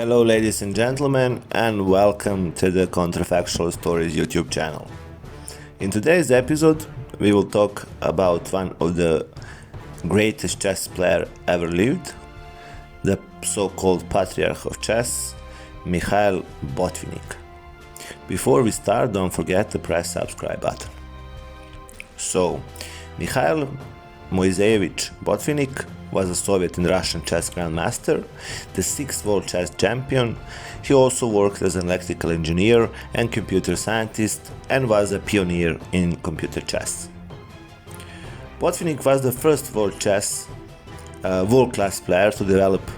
Hello ladies and gentlemen, and welcome to the Counterfactual Stories YouTube channel. In today's episode, we will talk about one of the greatest chess player ever lived, the so-called Patriarch of chess, Mikhail Botvinnik. Before we start, don't forget to press subscribe button. So, Mikhail Moiseyevich Botvinnik was a Soviet and Russian chess grandmaster, the 6th world chess champion. He also worked as an electrical engineer and computer scientist and was a pioneer in computer chess. Botvinnik was the first world-class player to develop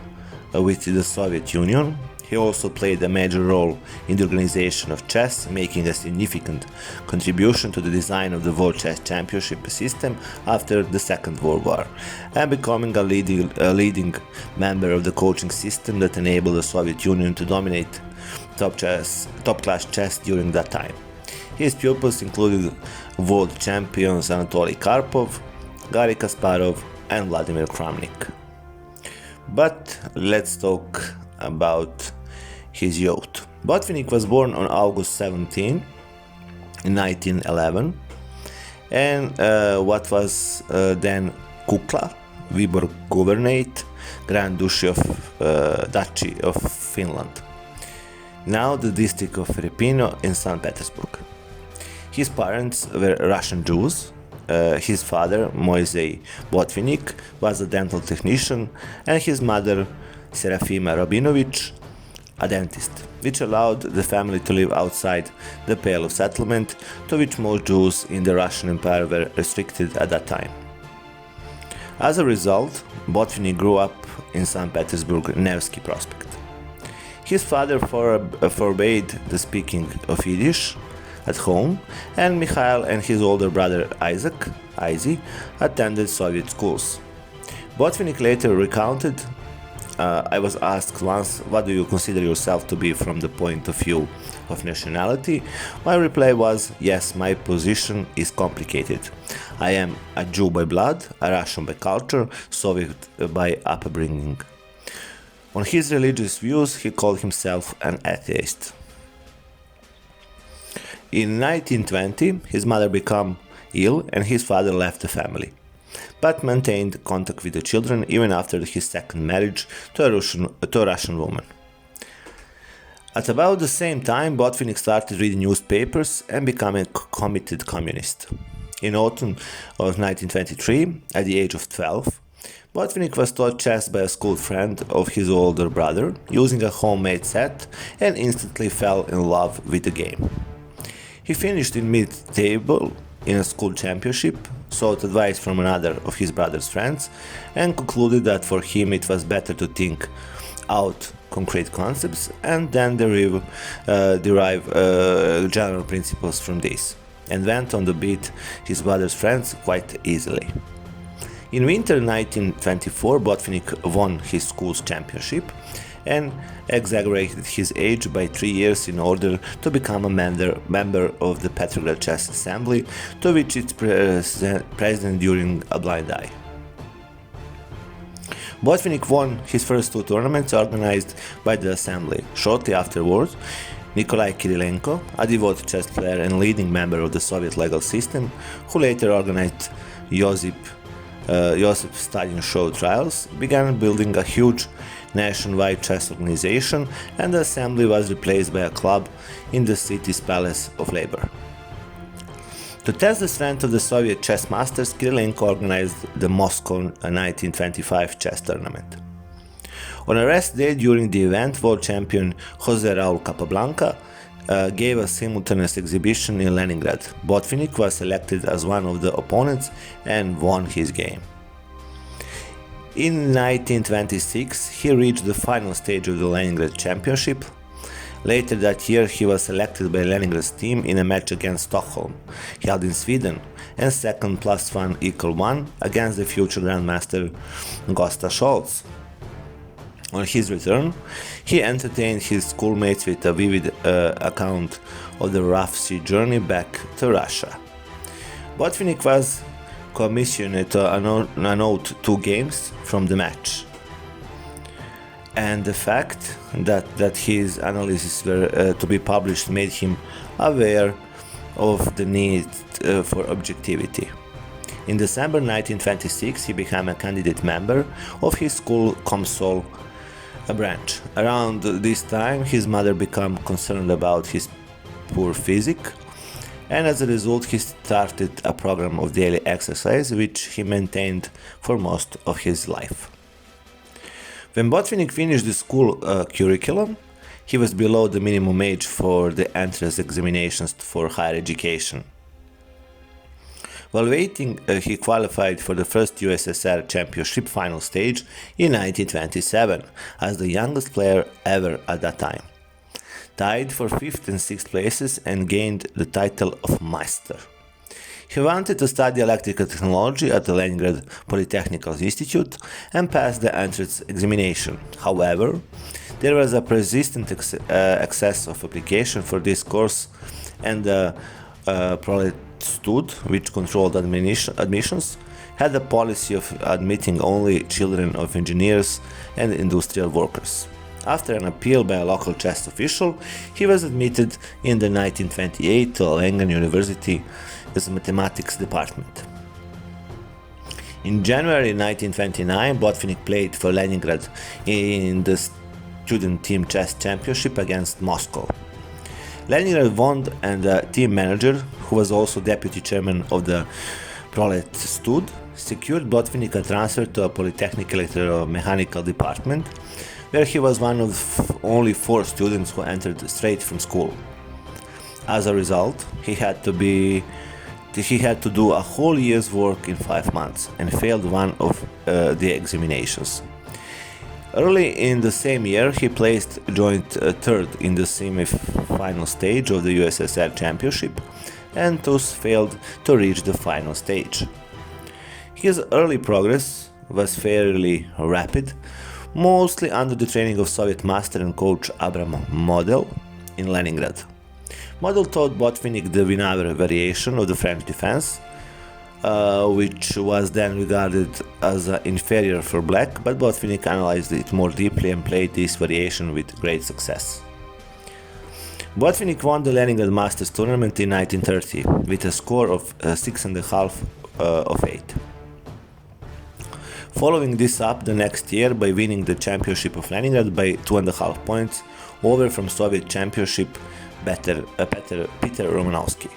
with the Soviet Union. He also played a major role in the organization of chess, making a significant contribution to the design of the World Chess Championship system after the Second World War, and becoming a leading member of the coaching system that enabled the Soviet Union to dominate top-class chess during that time. His pupils included World Champions Anatoly Karpov, Garry Kasparov, and Vladimir Kramnik. But let's talk about his youth. Botvinnik was born on August 17, 1911, and what was then Kukla, Viborg Governorate, Grand Duchy of Finland, now the district of Repino in St. Petersburg. His parents were Russian Jews. His father, Moisey Botvinnik, was a dental technician, and his mother, Serafima Rabinovich, a dentist, which allowed the family to live outside the Pale of Settlement, to which most Jews in the Russian Empire were restricted at that time. As a result, Botvinnik grew up in St. Petersburg Nevsky Prospect. His father forbade the speaking of Yiddish at home, and Mikhail and his older brother Izzy, attended Soviet schools. Botvinnik later recounted, I was asked once, what do you consider yourself to be from the point of view of nationality? My reply was, yes, my position is complicated. I am a Jew by blood, a Russian by culture, Soviet by upbringing. On his religious views, he called himself an atheist. In 1920, his mother became ill and his father left the family, but maintained contact with the children even after his second marriage to a Russian woman. At about the same time, Botvinnik started reading newspapers and became a committed communist. In autumn of 1923, at the age of 12, Botvinnik was taught chess by a school friend of his older brother, using a homemade set, and instantly fell in love with the game. He finished in mid-table in a school championship, sought advice from another of his brother's friends, and concluded that for him it was better to think out concrete concepts and then derive general principles from this, and went on to beat his brother's friends quite easily. In winter 1924, Botvinnik won his school's championship and exaggerated his age by 3 years in order to become a member of the Petrossian Chess Assembly, to which its president during a blind eye. Botvinnik won his first 2 tournaments organized by the assembly. Shortly afterwards, Nikolai Kirilenko, a devout chess player and leading member of the Soviet legal system, who later organized Josip Stalin show trials, began building a huge nationwide chess organization, and the assembly was replaced by a club in the city's Palace of Labor. To test the strength of the Soviet chess masters, Kirilenko organized the Moscow 1925 chess tournament. On a rest day during the event, world champion Jose Raul Capablanca gave a simultaneous exhibition in Leningrad. Botvinnik was selected as one of the opponents and won his game. In 1926, he reached the final stage of the Leningrad Championship. Later that year, he was selected by Leningrad's team in a match against Stockholm, held in Sweden, and second +1 = 1 against the future Grandmaster Gösta Scholz. On his return, he entertained his schoolmates with a vivid account of the rough sea journey back to Russia. Botvinnik was commissioned to note 2 games from the match. and the fact that his analyses were to be published made him aware of the need for objectivity. In December 1926, he became a candidate member of his school Comsol branch. Around this time, his mother became concerned about his poor physique, and as a result, he started a program of daily exercise which he maintained for most of his life. When Botvinnik finished the school curriculum, he was below the minimum age for the entrance examinations for higher education. While waiting, he qualified for the first USSR championship final stage in 1927 as the youngest player ever at that time, tied for 5th and 6th places and gained the title of Meister. He wanted to study electrical technology at the Leningrad Polytechnical Institute and passed the entrance examination. However, there was a persistent excess of application for this course, and the Prolet which controlled admissions, had a policy of admitting only children of engineers and industrial workers. After an appeal by a local chess official, he was admitted in the 1928 to Lenin University as a mathematics department. In January 1929, Botvinnik played for Leningrad in the student team chess championship against Moscow. Leningrad won, and the team manager, who was also deputy chairman of the Prolet Stud, secured Botvinnik a transfer to a Polytechnic electromechanical department, where he was one of only 4 students who entered straight from school. As a result, he had to do a whole year's work in 5 months and failed one of the examinations. Early in the same year, he placed joint third in the semi-final stage of the USSR Championship and thus failed to reach the final stage. His early progress was fairly rapid, mostly under the training of Soviet master and coach Abram Model in Leningrad. Model taught Botvinnik the Winawer variation of the French defense, which was then regarded as inferior for black, but Botvinnik analyzed it more deeply and played this variation with great success. Botvinnik won the Leningrad Masters tournament in 1930 with a score of 6.5 of 8. Following this up the next year by winning the championship of Leningrad by 2.5 points over from Soviet championship Peter Romanovsky.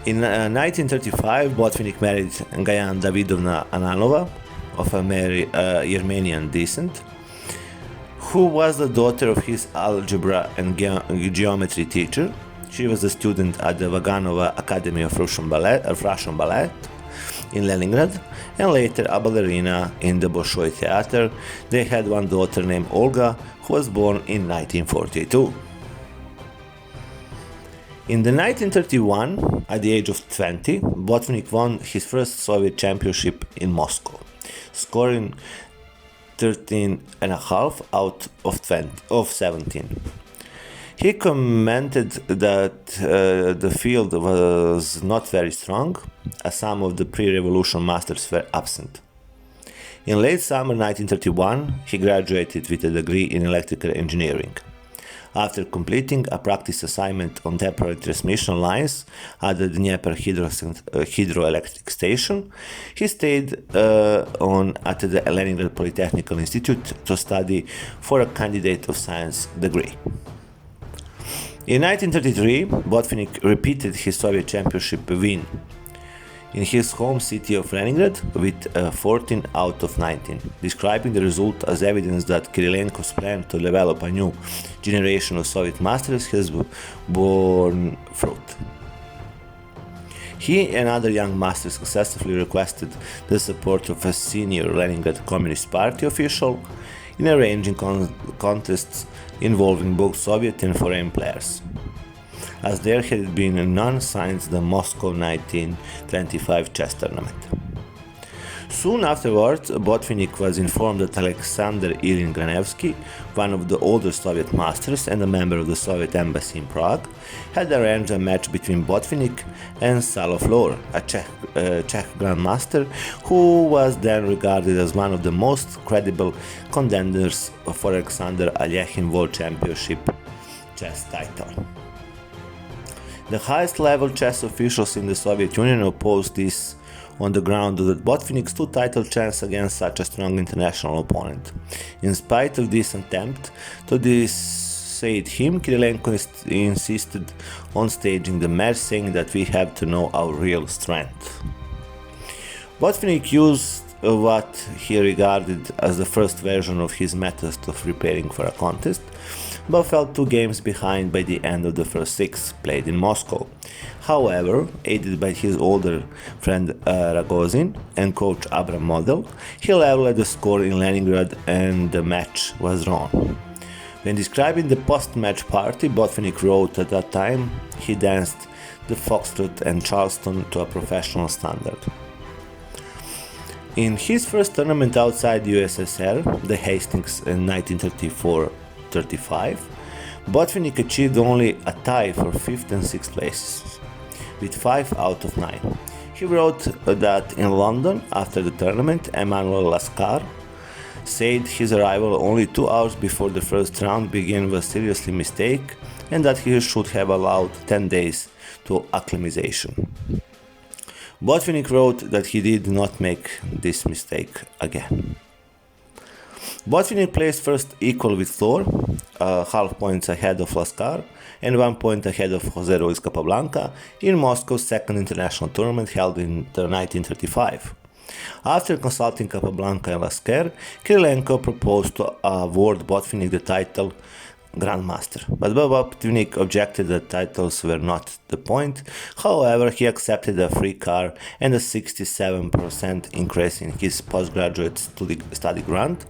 In 1935, Botvinnik married Gayan Davidovna Ananova, of Armenian descent, who was the daughter of his algebra and geometry teacher. She was a student at the Vaganova Academy of Russian Ballet in Leningrad, and later a ballerina in the Bolshoi Theater. They had one daughter named Olga, who was born in 1942. In the 1931, at the age of 20, Botvinnik won his first Soviet championship in Moscow, scoring 13.5 out of 17. He commented that the field was not very strong, as some of the pre-revolution masters were absent. In late summer 1931, he graduated with a degree in electrical engineering. After completing a practice assignment on temporary transmission lines at the Dnieper hydroelectric station, he stayed on at the Leningrad Polytechnical Institute to study for a candidate of science degree. In 1933, Botvinnik repeated his Soviet championship win in his home city of Leningrad with 14 out of 19, describing the result as evidence that Kirilenko's plan to develop a new generation of Soviet masters has borne fruit. He and other young masters successfully requested the support of a senior Leningrad Communist Party official in arranging contests involving both Soviet and foreign players, as there had been none since the Moscow 1925 chess tournament. Soon afterwards, Botvinnik was informed that Alexander Irin Granevsky, one of the older Soviet masters and a member of the Soviet embassy in Prague, had arranged a match between Botvinnik and Saloflor, a Czech grandmaster who was then regarded as one of the most credible contenders for Alexander Alyekhin World Championship chess title. The highest level chess officials in the Soviet Union opposed this on the ground that Botvinnik stood title chance against such a strong international opponent. In spite of this attempt to dissuade him, Kirilenko insisted on staging the match, saying that we have to know our real strength. Botvinnik used what he regarded as the first version of his method of preparing for a contest, but fell 2 games behind by the end of the first 6, played in Moscow. However, aided by his older friend Ragozin and coach Abram Model, he leveled the score in Leningrad and the match was drawn. When describing the post-match party, Botvinnik wrote at that time he danced the foxtrot and Charleston to a professional standard. In his first tournament outside the USSR, the Hastings in 1934-35, Botvinnik achieved only a tie for 5th and 6th places, with 5 out of 9. He wrote that in London, after the tournament, Emmanuel Lascar said his arrival only 2 hours before the first round began was seriously mistake and that he should have allowed 10 days to acclimatization. Botvinnik wrote that he did not make this mistake again. Botvinnik placed first equal with Flor, half points ahead of Lascar and 1 point ahead of Jose Ruiz Capablanca in Moscow's second international tournament held in 1935. After consulting Capablanca and Lascar, Kirilenko proposed to award Botvinnik the title Grandmaster, but Botvinnik objected that titles were not the point. However, he accepted a free car and a 67% increase in his postgraduate study grant,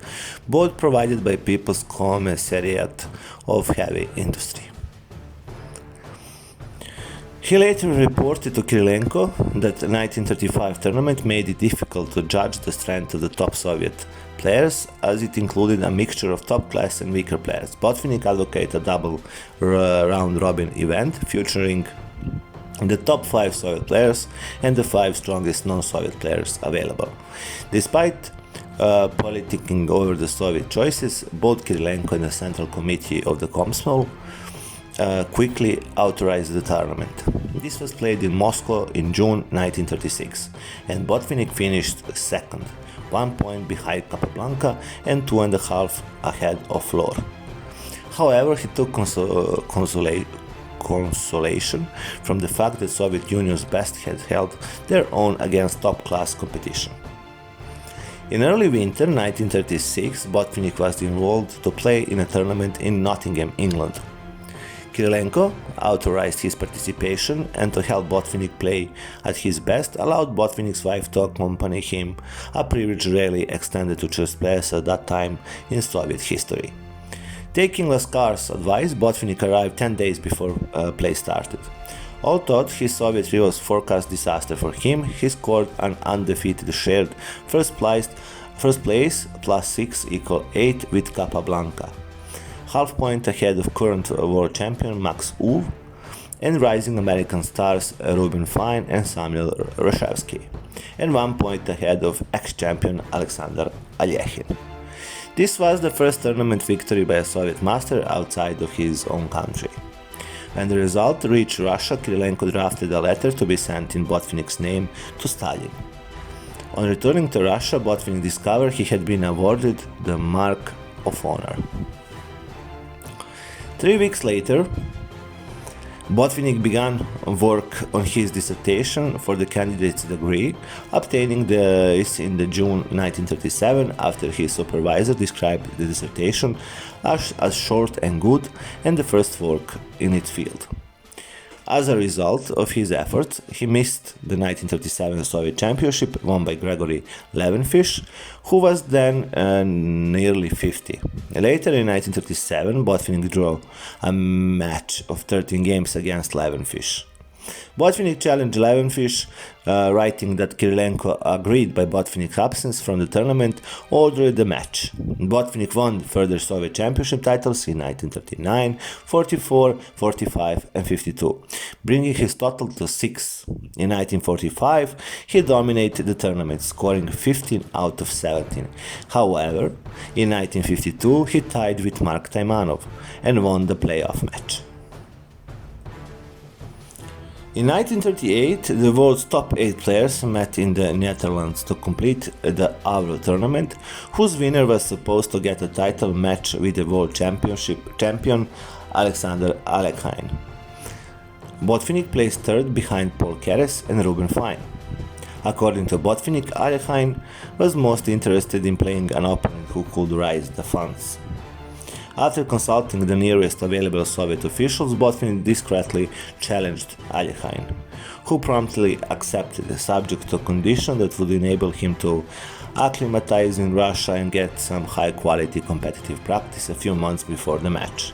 both provided by People's Commissariat of Heavy Industry. He later reported to Kirilenko that the 1935 tournament made it difficult to judge the strength of the top Soviet players, as it included a mixture of top class and weaker players. Botvinnik advocated a double round-robin event featuring the top 5 Soviet players and the 5 strongest non-Soviet players available. Despite politicking over the Soviet choices, both Kirilenko and the Central Committee of the Komsomol quickly authorized the tournament. This was played in Moscow in June 1936, and Botvinnik finished second, 1 point behind Capablanca and 2.5 ahead of Flor. However, he took consolation from the fact that Soviet Union's best had held their own against top-class competition. In early winter 1936, Botvinnik was enrolled to play in a tournament in Nottingham, England. Kirilenko authorized his participation, and to help Botvinnik play at his best, allowed Botvinnik's wife to accompany him, a privilege rarely extended to chess players at that time in Soviet history. Taking Lascar's advice, Botvinnik arrived 10 days before play started. Although his Soviet rivals forecast disaster for him, he scored an undefeated shared first place +6 = 8 with Capablanca, half point ahead of current world champion Max Uve and rising American stars Rubin Fine and Samuel Reshevsky, and 1 point ahead of ex-champion Alexander Alyekhin. This was the first tournament victory by a Soviet master outside of his own country. When the result reached Russia, Kirilenko drafted a letter to be sent in Botvinnik's name to Stalin. On returning to Russia, Botvinnik discovered he had been awarded the Mark of Honor. 3 weeks later, Botvinnik began work on his dissertation for the candidate's degree, obtaining this in June 1937 after his supervisor described the dissertation as short and good and the first work in its field. As a result of his efforts, he missed the 1937 Soviet Championship won by Gregory Levenfish, who was then nearly 50. Later in 1937, Botvinnik drew a match of 13 games against Levenfish. Botvinnik challenged Levenfish, writing that Kirilenko agreed by Botvinnik's absence from the tournament, ordered the match. Botvinnik won further Soviet Championship titles in 1939, 44, 45 and 52, bringing his total to 6. In 1945, he dominated the tournament, scoring 15 out of 17. However, in 1952, he tied with Mark Taimanov and won the playoff match. In 1938, the world's top 8 players met in the Netherlands to complete the Avro tournament, whose winner was supposed to get a title match with the World Championship champion Alexander Alekhine. Botvinnik placed third behind Paul Keres and Ruben Fine. According to Botvinnik, Alekhine was most interested in playing an opponent who could raise the funds. After consulting the nearest available Soviet officials, Botvinnik discreetly challenged Alekhine, who promptly accepted, subject to a condition that would enable him to acclimatize in Russia and get some high-quality competitive practice a few months before the match.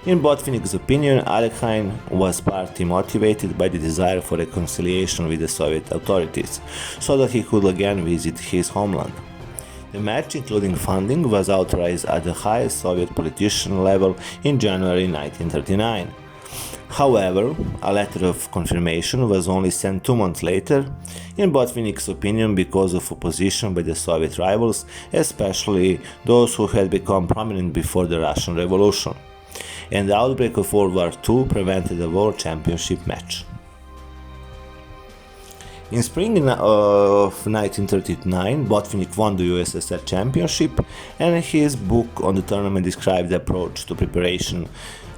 In Botvinnik's opinion, Alekhine was partly motivated by the desire for reconciliation with the Soviet authorities, so that he could again visit his homeland. The match, including funding, was authorized at the highest Soviet politician level in January 1939. However, a letter of confirmation was only sent 2 months later, in Botvinnik's opinion because of opposition by the Soviet rivals, especially those who had become prominent before the Russian Revolution, and the outbreak of World War II prevented a World Championship match. In spring of 1939, Botvinnik won the USSR Championship, and his book on the tournament described the approach to preparation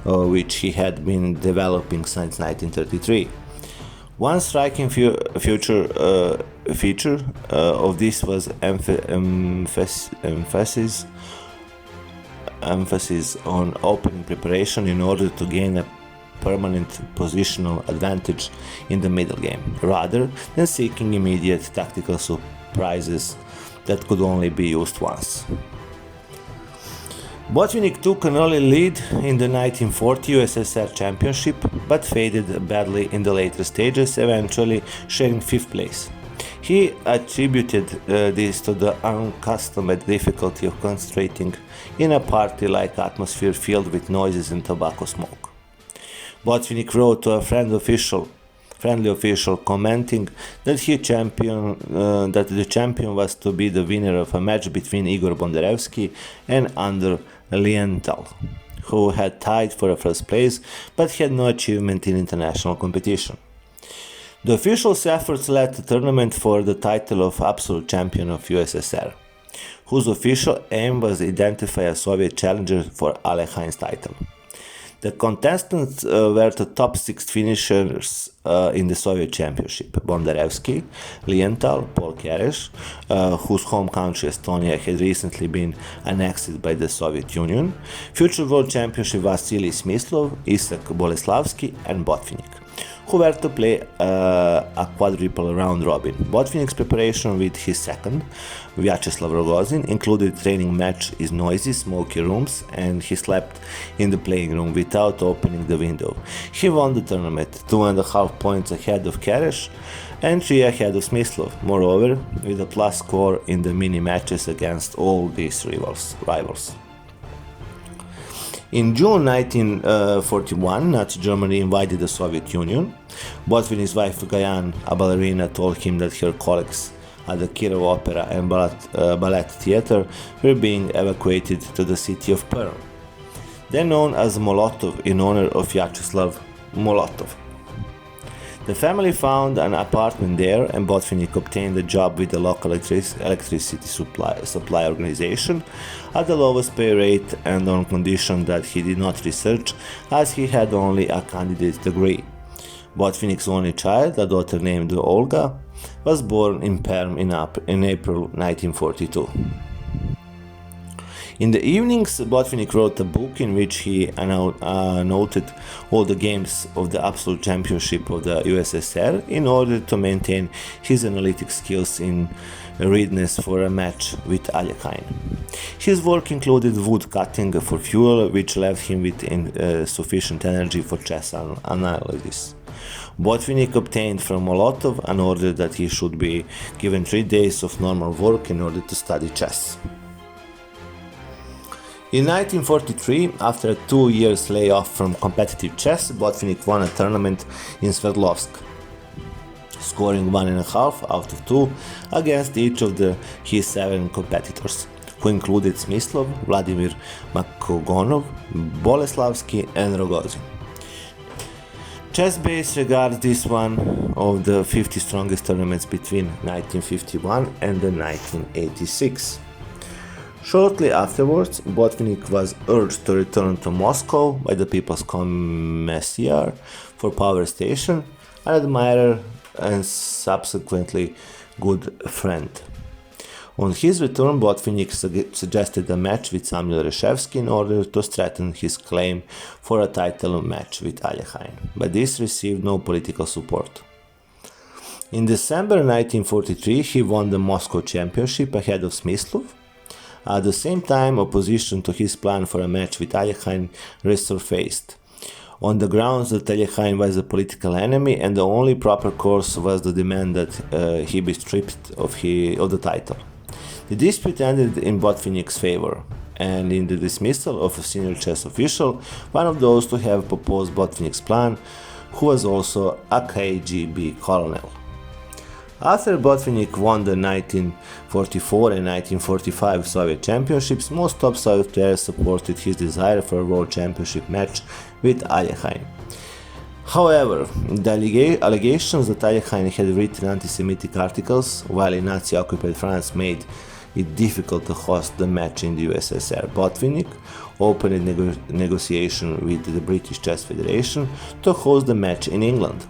which he had been developing since 1933. One striking feature of this was emphasis on opening preparation in order to gain a permanent positional advantage in the middle game, rather than seeking immediate tactical surprises that could only be used once. Botvinnik took an early lead in the 1940 USSR Championship, but faded badly in the later stages, eventually sharing 5th place. He attributed this to the unaccustomed difficulty of concentrating in a party-like atmosphere filled with noises and tobacco smoke. Botvinnik wrote to a friendly official commenting that the champion was to be the winner of a match between Igor Bondarevsky and Andr Lienthal, who had tied for a first place but had no achievement in international competition. The officials' efforts led the tournament for the title of absolute champion of USSR, whose official aim was to identify a Soviet challenger for Alekhine's title. The contestants were the top 6 finishers in the Soviet Championship: Bondarevsky, Lienthal, Paul Keres, whose home country Estonia had recently been annexed by the Soviet Union, future World Championship Vasily Smyslov, Isak Boleslavsky and Botvinnik, who were to play a quadruple round robin. Botvinnik's preparation with his second, Vyacheslav Rogozin, included training match in noisy, smoky rooms, and he slept in the playing room without opening the window. He won the tournament, 2.5 points ahead of Keres and 3 ahead of Smyslov, moreover, with a plus score in the mini matches against all these rivals. In June 1941, Nazi Germany invaded the Soviet Union. Botvinnik's wife Gayan, a ballerina, told him that her colleagues at the Kirov Opera and Ballet Theatre were being evacuated to the city of Perm, then known as Molotov in honor of Vyacheslav Molotov. The family found an apartment there, and Botvinnik obtained a job with the local electricity supply organization at the lowest pay rate and on condition that he did not research, as he had only a candidate degree. Botvinnik's only child, a daughter named Olga, was born in Perm in April 1942. In the evenings, Botvinnik wrote a book in which he noted all the games of the Absolute Championship of the USSR in order to maintain his analytic skills in readiness for a match with Alekhine. His work included wood cutting for fuel, which left him with sufficient energy for chess analysis. Botvinnik obtained from Molotov an order that he should be given 3 days of normal work in order to study chess. In 1943, after a 2 years layoff from competitive chess, Botvinnik won a tournament in Sverdlovsk, scoring 1.5 out of 2 against each of his 7 competitors, who included Smyslov, Vladimir Makogonov, Boleslavsky and Rogozin. ChessBase regards this one of the 50 strongest tournaments between 1951 and 1986. Shortly afterwards, Botvinnik was urged to return to Moscow by the People's Commissar for Power Station, an admirer and subsequently good friend. On his return, Botvinnik suggested a match with Samuel Reshevsky in order to strengthen his claim for a title match with Alekhine, but this received no political support. In December 1943, he won the Moscow Championship ahead of Smyslov. At the same time, opposition to his plan for a match with Alekhine resurfaced, on the grounds that Alekhine was a political enemy and the only proper course was the demand that he be stripped of the title. The dispute ended in Botvinnik's favor, and in the dismissal of a senior chess official, one of those to have proposed Botvinnik's plan, who was also a KGB colonel. After Botvinnik won the 1944 and 1945 Soviet championships, most top Soviet players supported his desire for a World Championship match with Alekhine. However, the allegations that Alekhine had written anti-Semitic articles while in Nazi-occupied France made it difficult to host the match in the USSR. Botvinnik opened a negotiation with the British Chess Federation to host the match in England,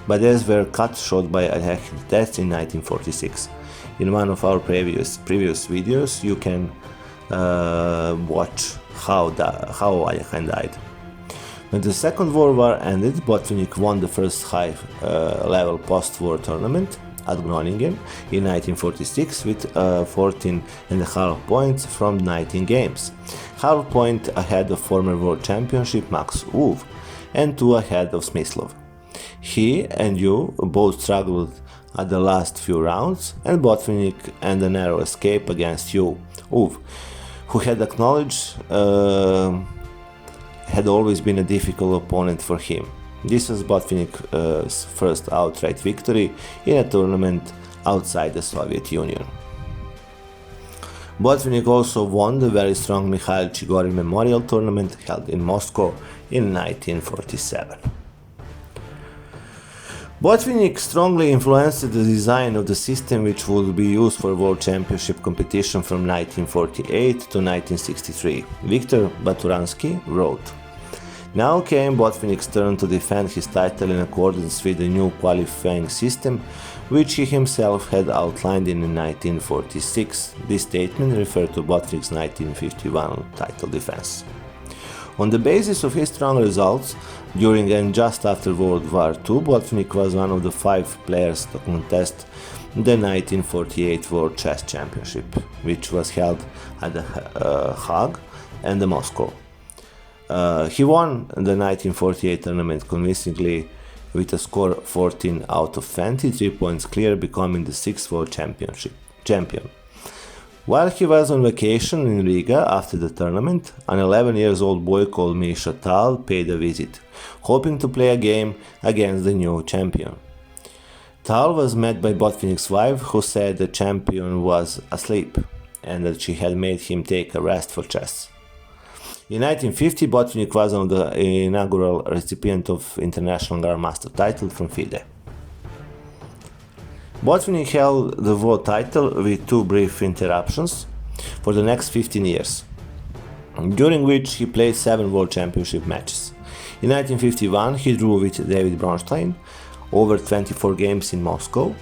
but these were cut short by Alekhine death in 1946. In one of our previous videos, you can watch how Alekhine died. When the Second World War ended, Botvinnik won the first high-level post-war tournament at Groningen in 1946 with 14.5 points from 19 games, half point ahead of former world championship Max Uve and 2 ahead of Smyslov. He and Yu both struggled at the last few rounds, and Botvinnik and a narrow escape against Uve, who had acknowledged had always been a difficult opponent for him. This was Botvinnik's first outright victory in a tournament outside the Soviet Union. Botvinnik also won the very strong Mikhail Chigori Memorial Tournament held in Moscow in 1947. Botvinnik strongly influenced the design of the system which would be used for World Championship competition from 1948 to 1963. Viktor Baturansky wrote, "Now came Botvinnik's turn to defend his title in accordance with the new qualifying system which he himself had outlined in 1946. This statement referred to Botvinnik's 1951 title defense. On the basis of his strong results during and just after World War II, Botvinnik was one of the 5 players to contest the 1948 World Chess Championship, which was held at the Hague and the Moscow. He won the 1948 tournament convincingly with a score 14 out of 20, 3 points clear, becoming the 6th World Champion. While he was on vacation in Riga after the tournament, an 11-year-old boy called Misha Tal paid a visit, hoping to play a game against the new champion. Tal was met by Botvinnik's wife, who said the champion was asleep and that she had made him take a rest for chess. In 1950, Botvinnik was one of the inaugural recipient of International Grandmaster title from FIDE. Botvinnik held the world title with 2 brief interruptions for the next 15 years, during which he played 7 World Championship matches. In 1951, he drew with David Bronstein over 24 games in Moscow,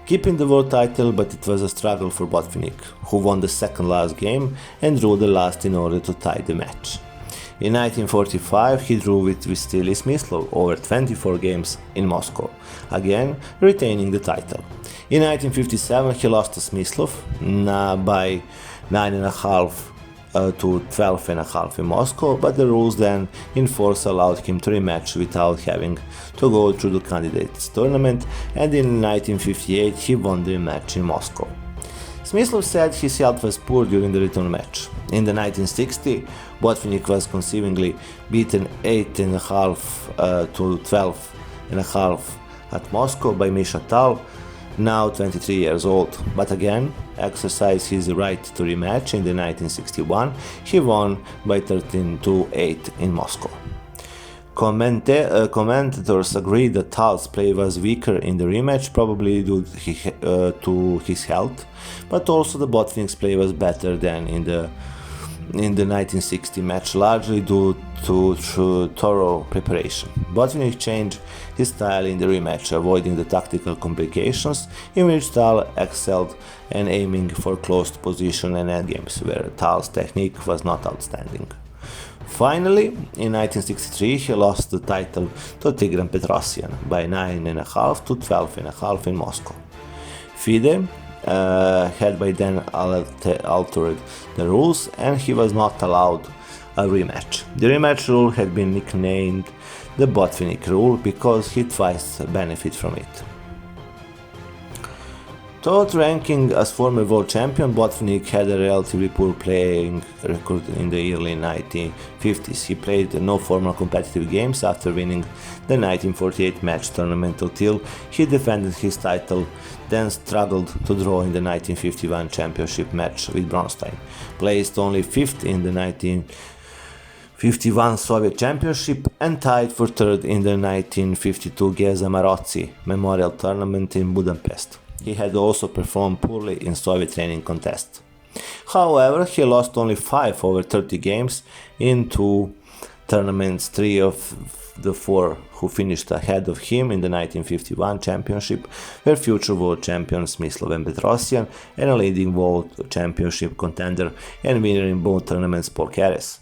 keeping the world title, but it was a struggle for Botvinnik, who won the second last game and drew the last in order to tie the match. In 1945, he drew with Vasily Smyslov over 24 games in Moscow, again retaining the title. In 1957, he lost to Smyslov by 9.5 to 12.5 in Moscow, but the rules then in force allowed him to rematch without having to go through the candidates tournament, and in 1958 he won the rematch in Moscow. Smyslov said his health was poor during the return match. In the 1960, Botvinnik was conceivingly beaten 8.5 to 12.5 at Moscow by Misha Tal, now 23 years old, but again exercised his right to rematch in the 1961. He won by 13 to 8 in Moscow. Commentators agreed that Tal's play was weaker in the rematch, probably due to his health, but also the Botvinnik's play was better than in the 1960 match, largely due to thorough preparation. Botvinnik changed his style in the rematch, avoiding the tactical complications in which Tal excelled and aiming for closed position and endgames, where Tal's technique was not outstanding. Finally, in 1963, he lost the title to Tigran Petrossian by 9.5 to 12.5 in Moscow. FIDE had by then altered the rules, and he was not allowed a rematch. The rematch rule had been nicknamed the Botvinnik rule because he twice benefited from it. Third ranking as former world champion, Botvinnik had a relatively poor playing record in the early 1950s. He played no formal competitive games after winning the 1948 match tournament until he defended his title, then struggled to draw in the 1951 championship match with Bronstein. Placed only 5th in the 1951 Soviet Championship and tied for 3rd in the 1952 Geza Marozzi Memorial Tournament in Budapest. He had also performed poorly in Soviet training contests. However, he lost only 5 over 30 games in 2 tournaments. 3 of the 4 who finished ahead of him in the 1951 championship were future world champions Smyslov and Petrossian, and a leading world championship contender and winner in both tournaments Paul Keres.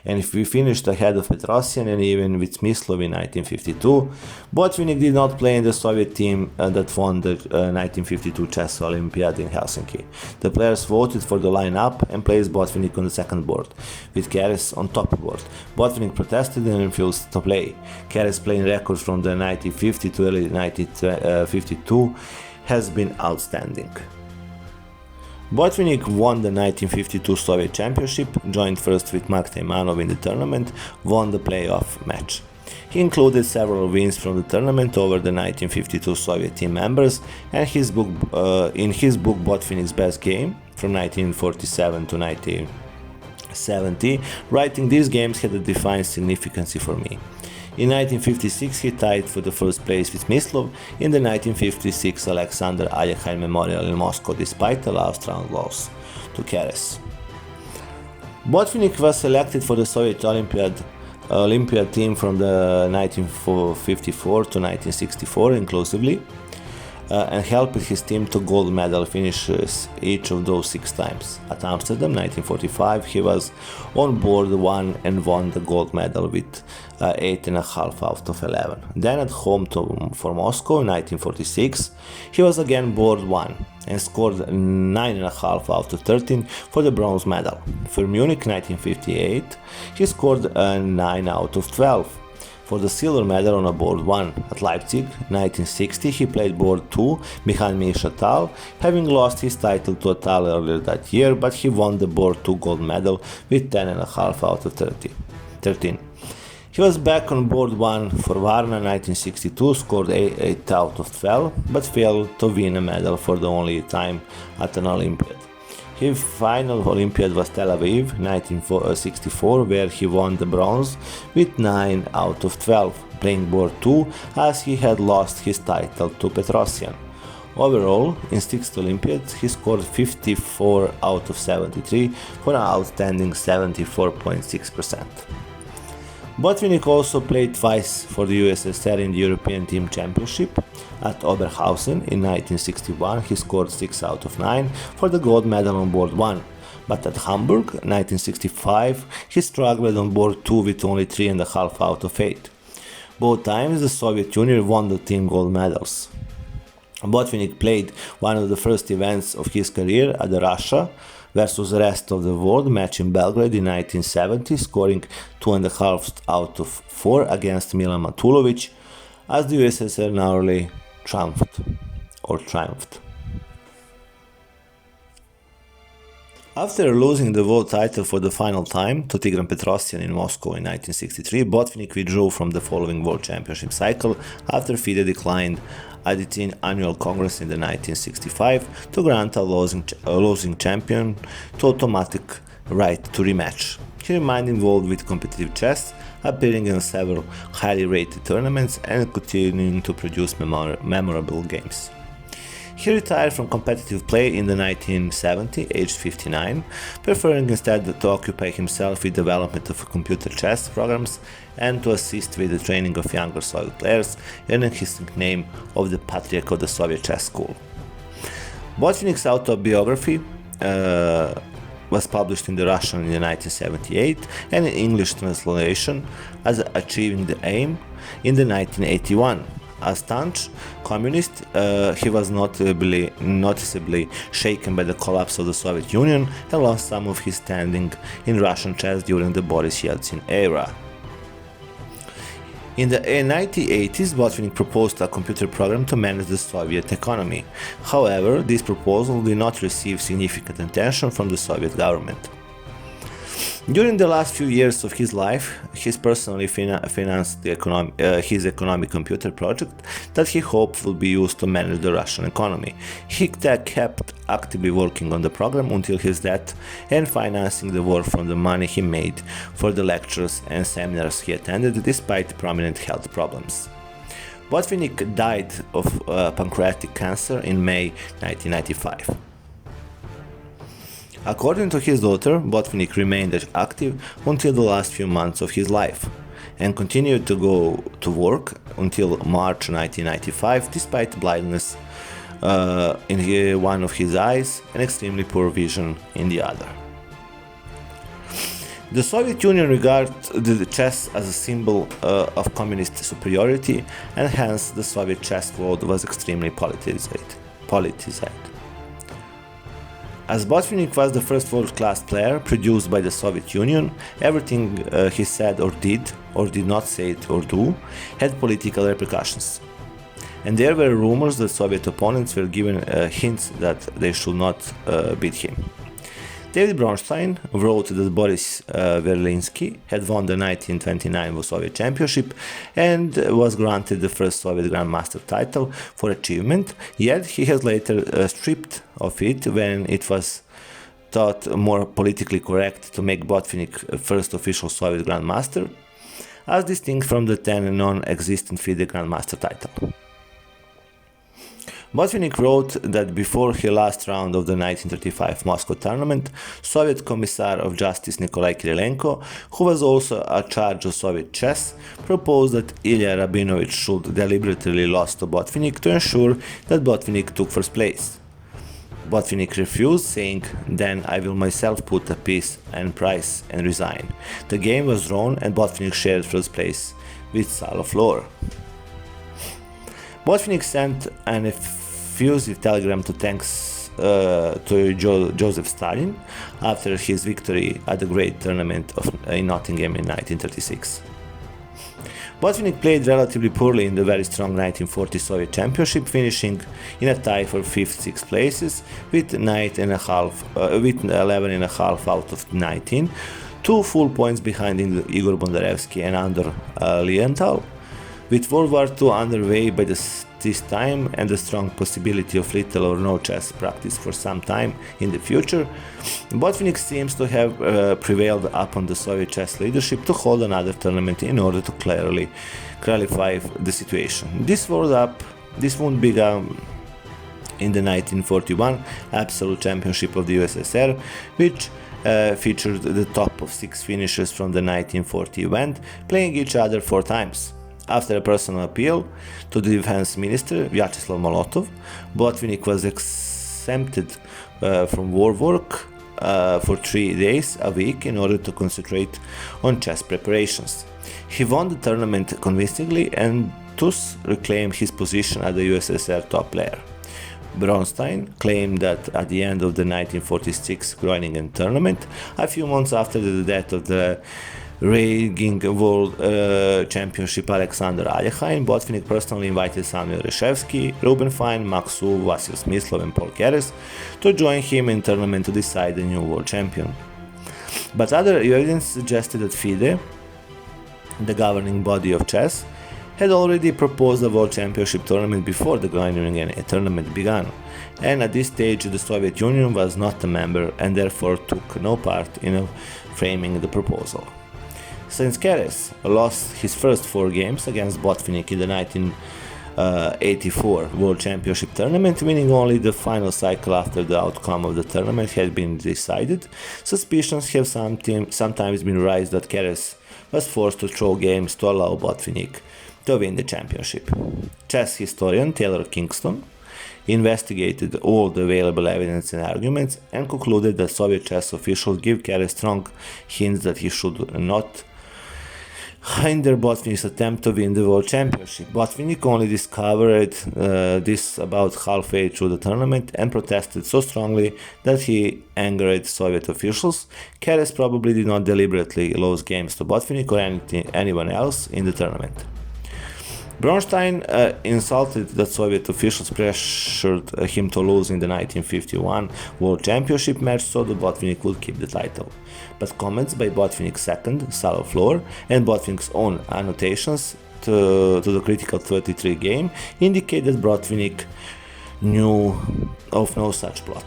And if we finished ahead of Petrossian and even with Smyslov in 1952, Botvinnik did not play in the Soviet team that won the 1952 Chess Olympiad in Helsinki. The players voted for the lineup and placed Botvinnik on the second board, with Keres on top board. Botvinnik protested and refused to play. Keres' playing record from the 1950 to early 1952 has been outstanding. Botvinnik won the 1952 Soviet Championship, joined first with Mark Taimanov in the tournament, won the playoff match. He included several wins from the tournament over the 1952 Soviet team members, and in his book Botvinnik's Best Game from 1947 to 1970, writing these games had a defined significance for me. In 1956 he tied for the first place with Smyslov in the 1956 Alexander Ayakhine Memorial in Moscow, despite a last round loss to Keres. Botvinnik was selected for the Soviet Olympiad team from the 1954 to 1964 inclusively, and helped his team to gold medal finishes each of those 6 times. At Amsterdam 1945 he was on board 1 and won the gold medal with 8.5 out of 11. Then at home for Moscow in 1946 he was again board 1 and scored 9.5 out of 13 for the bronze medal. For Munich 1958 he scored 9 out of 12 for the silver medal on a board 1. At Leipzig 1960 he played board 2 behind Misha Tal, having lost his title to Tal earlier that year, but he won the board 2 gold medal with 10.5 out of 13. He was back on board 1 for Varna 1962, scored 8 out of 12, but failed to win a medal for the only time at an Olympiad. His final Olympiad was Tel Aviv 1964, where he won the bronze with 9 out of 12, playing board 2 as he had lost his title to Petrossian. Overall, in 6th Olympiads, he scored 54 out of 73 for an outstanding 74.6%. Botvinnik also played twice for the USSR in the European Team Championship. At Oberhausen in 1961 he scored 6 out of 9 for the gold medal on board 1, but at Hamburg 1965 he struggled on board 2 with only 3.5 out of 8. Both times the Soviet Union won the team gold medals. Botvinnik played one of the first events of his career at the Russia, versus the rest of the world match in Belgrade in 1970, scoring 2.5 out of 4 against Milan Matulovic, as the USSR narrowly triumphed. After losing the world title for the final time to Tigran Petrossian in Moscow in 1963, Botvinnik withdrew from the following World Championship cycle after FIDE declined at its annual congress in the 1965 to grant a losing champion to automatic right to rematch. He remained involved with competitive chess, appearing in several highly rated tournaments and continuing to produce memorable games. He retired from competitive play in the 1970, aged 59, preferring instead to occupy himself with development of computer chess programs and to assist with the training of younger Soviet players, earning his nickname of the Patriarch of the Soviet Chess School. Botvinnik's autobiography was published in the Russian in 1978 and in English translation as Achieving the Aim in the 1981. A staunch communist, he was noticeably shaken by the collapse of the Soviet Union and lost some of his standing in Russian chess during the Boris Yeltsin era. In the 1980s, Botvinnik proposed a computer program to manage the Soviet economy. However, this proposal did not receive significant attention from the Soviet government. During the last few years of his life, he personally financed his economic computer project that he hoped would be used to manage the Russian economy. He kept actively working on the program until his death and financing the work from the money he made for the lectures and seminars he attended despite prominent health problems. Botvinnik died of pancreatic cancer in May 1995. According to his daughter, Botvinnik remained active until the last few months of his life and continued to go to work until March 1995 despite blindness in one of his eyes and extremely poor vision in the other. The Soviet Union regarded the chess as a symbol of communist superiority, and hence the Soviet chess world was extremely politicized. As Botvinnik was the first world-class player produced by the Soviet Union, everything he said or did not say it or do, had political repercussions. And there were rumors that Soviet opponents were given hints that they should not beat him. David Bronstein wrote that Boris Verlinsky had won the 1929 Soviet Championship and was granted the first Soviet Grandmaster title for achievement, yet he has later stripped of it when it was thought more politically correct to make Botvinnik first official Soviet Grandmaster, as distinct from the 10 non-existent FIDE Grandmaster title. Botvinnik wrote that before the last round of the 1935 Moscow tournament, Soviet Commissar of Justice Nikolai Kirilenko, who was also in charge of Soviet chess, proposed that Ilya Rabinovich should deliberately lose to Botvinnik to ensure that Botvinnik took first place. Botvinnik refused, saying, "Then I will myself put a piece and price and resign." The game was drawn and Botvinnik shared first place with Salo Floor. Botvinnik sent an effusive telegram to thanks to Joseph Stalin after his victory at the Great Tournament in Nottingham in 1936. Botvinnik played relatively poorly in the very strong 1940 Soviet Championship, finishing in a tie for 5th-6th places with 11.5 out of 19, 2 full points behind Igor Bondarevsky and Andor Lienthal. With World War II underway by this time and the strong possibility of little or no chess practice for some time in the future, Botvinnik seems to have prevailed upon the Soviet chess leadership to hold another tournament in order to clearly clarify the situation. This wound began in the 1941 Absolute Championship of the USSR, which featured the top of 6 finishers from the 1940 event, playing each other 4 times. After a personal appeal to the defense minister, Vyacheslav Molotov, Botvinnik was exempted from war work for 3 days a week in order to concentrate on chess preparations. He won the tournament convincingly and thus reclaimed his position as the USSR top player. Bronstein claimed that at the end of the 1946 Groningen tournament, a few months after the death of the reigning World Championship Alexander Alekhine, Botvinnik personally invited Samuel Reshevsky, Ruben Fine, Max Wu, Vasil Smyslov and Paul Keres to join him in tournament to decide the new world champion. But other evidence suggested that FIDE, the governing body of chess, had already proposed a world championship tournament before the Groningen tournament began, and at this stage the Soviet Union was not a member and therefore took no part in framing the proposal. Since Keres lost his first 4 games against Botvinnik in the 1984 World Championship tournament, winning only the final cycle after the outcome of the tournament had been decided, suspicions have sometimes been raised that Keres was forced to throw games to allow Botvinnik to win the championship. Chess historian Taylor Kingston investigated all the available evidence and arguments and concluded that Soviet chess officials give Keres strong hints that he should not hinder Botvinnik's attempt to win the World Championship. Botvinnik only discovered this about halfway through the tournament and protested so strongly that he angered Soviet officials. Keres probably did not deliberately lose games to Botvinnik or anyone else in the tournament. Bronstein insulted that Soviet officials pressured him to lose in the 1951 World Championship match so that Botvinnik would keep the title. But comments by Botvinnik's second, Salo Floor, and Botvinnik's own annotations to the critical 33 game indicate that Botvinnik knew of no such plot.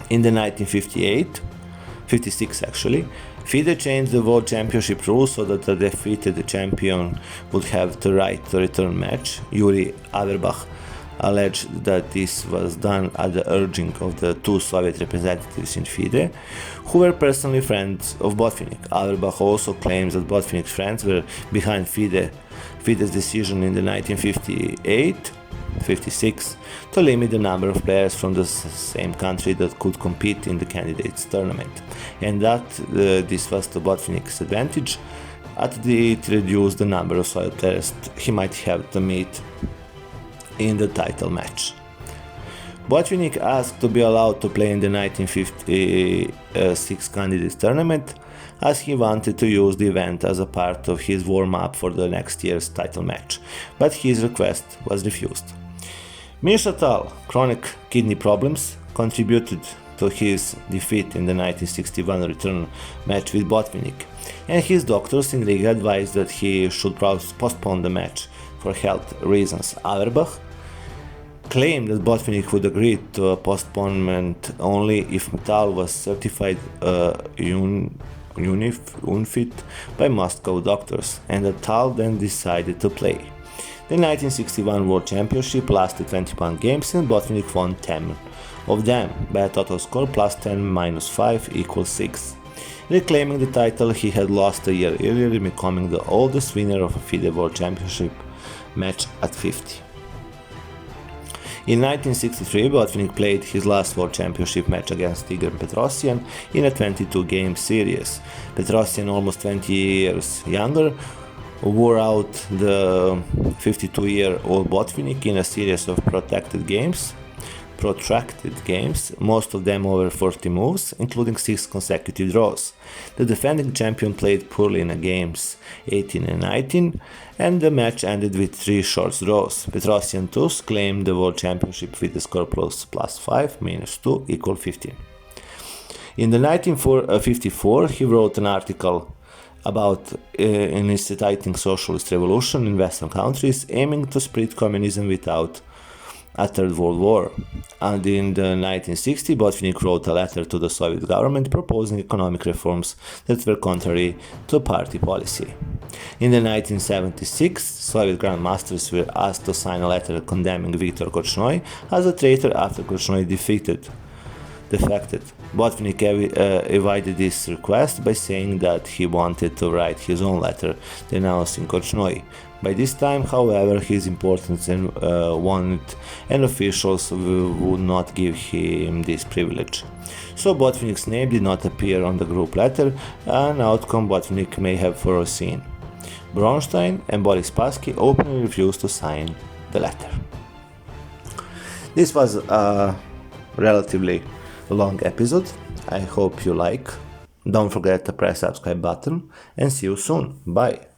In the 1956 actually, FIDE changed the World Championship rules so that the defeated champion would have the right to return match. Yuri Averbach alleged that this was done at the urging of the 2 Soviet representatives in FIDE, who were personally friends of Botvinnik. Averbach also claims that Botvinnik's friends were behind FIDE's decision in the 1958-56 to limit the number of players from the same country that could compete in the candidates tournament, and that this was to Botvinnik's advantage, as it reduced the number of Soviet players he might have to meet in the title match. Botvinnik asked to be allowed to play in the 1956 candidates tournament, as he wanted to use the event as a part of his warm-up for the next year's title match, but his request was refused. Misha Tal, chronic kidney problems, contributed to his defeat in the 1961 return match with Botvinnik, and his doctors in Riga advised that he should postpone the match for health reasons. Averbach claimed that Botvinnik would agree to a postponement only if Tal was certified unfit by Moscow doctors, and that Tal then decided to play. The 1961 World Championship lasted 21 games and Botvinnik won 10 of them by a total score plus 10 minus 5 equals 6. Reclaiming the title he had lost a year earlier, becoming the oldest winner of a FIDE World Championship match at 50. In 1963, Botvinnik played his last World Championship match against Igor Petrossian in a 22-game series. Petrossian, almost 20 years younger, wore out the 52-year-old Botvinnik in a series of protracted games, most of them over 40 moves, including 6 consecutive draws. The defending champion played poorly in games 18 and 19, and the match ended with 3 short draws. Petrossian thus claimed the World Championship with a score plus 5 minus 2 equal 15. In the 1954, he wrote an article about an inciting socialist revolution in Western countries, aiming to spread communism without a Third World War. And in the 1960s, Botvinnik wrote a letter to the Soviet government proposing economic reforms that were contrary to party policy. In the 1976, Soviet grandmasters were asked to sign a letter condemning Viktor Korchnoi as a traitor after Korchnoi defected. Botvinnik evaded this request by saying that he wanted to write his own letter denouncing Korchnoi. By this time, however, his importance wanted, and officials would not give him this privilege. So Botvinnik's name did not appear on the group letter, an outcome Botvinnik may have foreseen. Bronstein and Boris Spassky openly refused to sign the letter. This was a relatively long episode. I hope you like. Don't forget to press subscribe button and see you soon. Bye.